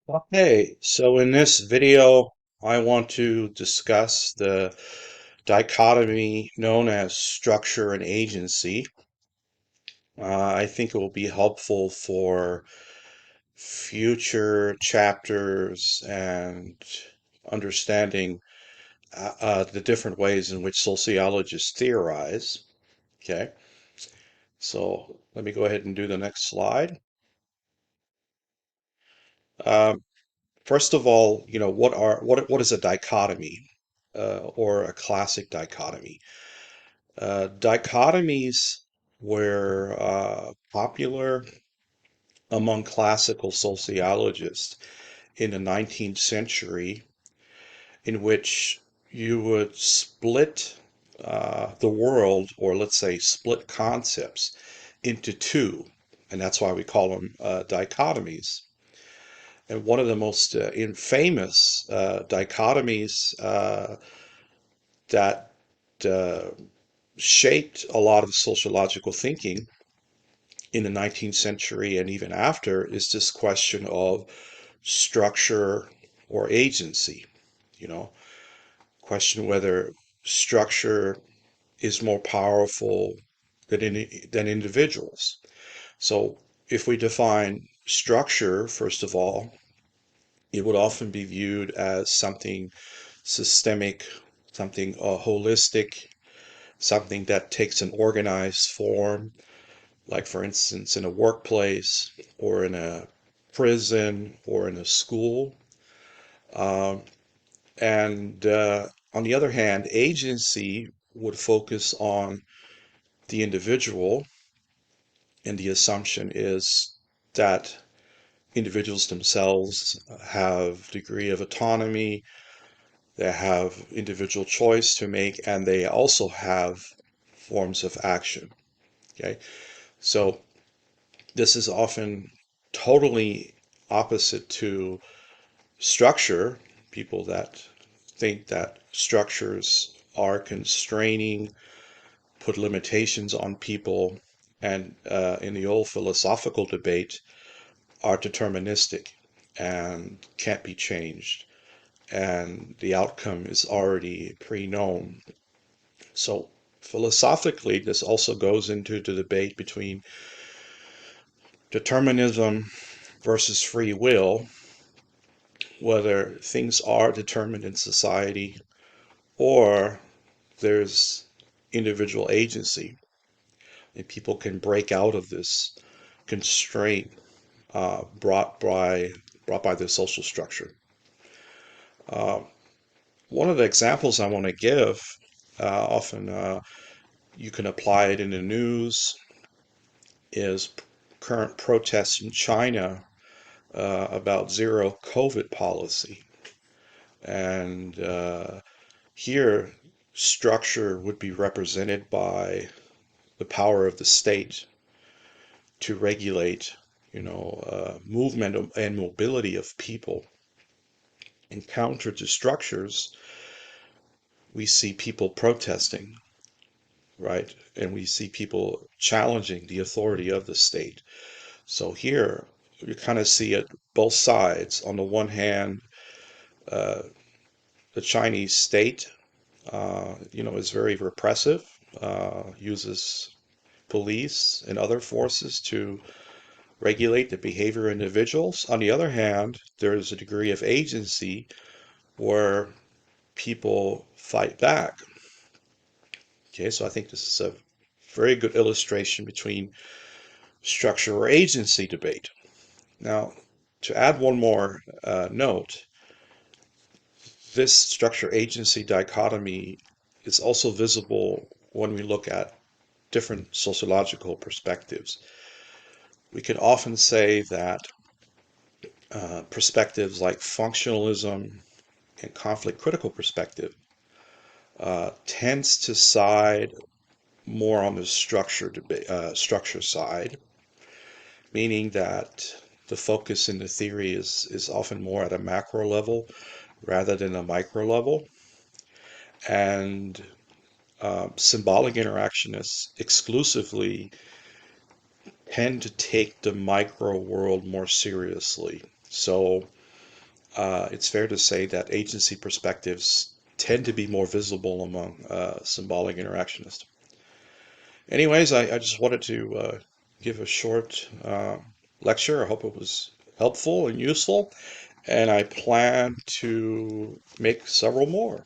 Okay, so in this video, I want to discuss the dichotomy known as structure and agency. I think it will be helpful for future chapters and understanding the different ways in which sociologists theorize. Okay, so let me go ahead and do the next slide. Um, First of all, what is a dichotomy or a classic dichotomy? Dichotomies were popular among classical sociologists in the 19th century, in which you would split the world, or let's say split concepts, into two, and that's why we call them dichotomies. And one of the most infamous dichotomies that uh, shaped a lot of sociological thinking in the 19th century and even after is this question of structure or agency. You know, question whether structure is more powerful than individuals. So if we define structure, first of all, it would often be viewed as something systemic, something holistic, something that takes an organized form, like for instance in a workplace or in a prison or in a school. Um, and on the other hand, agency would focus on the individual, and the assumption is that individuals themselves have degree of autonomy, they have individual choice to make, and they also have forms of action. Okay, so this is often totally opposite to structure. People that think that structures are constraining, put limitations on people, and in the old philosophical debate, are deterministic and can't be changed. And the outcome is already pre-known. So philosophically, this also goes into the debate between determinism versus free will, whether things are determined in society or there's individual agency and people can break out of this constraint uh, brought by brought by the social structure. Uh, One of the examples I want to give, often you can apply it in the news, is current protests in China about zero COVID policy. And here, structure would be represented by the power of the state to regulate, movement and mobility of people. And counter to structures, we see people protesting, right? And we see people challenging the authority of the state. So here, you kind of see it both sides. On the one hand, uh, the Chinese state, is very repressive, uses police and other forces to regulate the behavior of individuals. On the other hand, there's a degree of agency where people fight back. Okay, so I think this is a very good illustration between structure or agency debate. Now, to add one more note, this structure agency dichotomy is also visible when we look at different sociological perspectives. We can often say that perspectives like functionalism and conflict critical perspective tends to side more on the structure side, meaning that the focus in the theory is often more at a macro level rather than a micro level. And symbolic interactionists exclusively tend to take the micro world more seriously. So it's fair to say that agency perspectives tend to be more visible among symbolic interactionists. Anyways, I just wanted to give a short lecture. I hope it was helpful and useful, and I plan to make several more.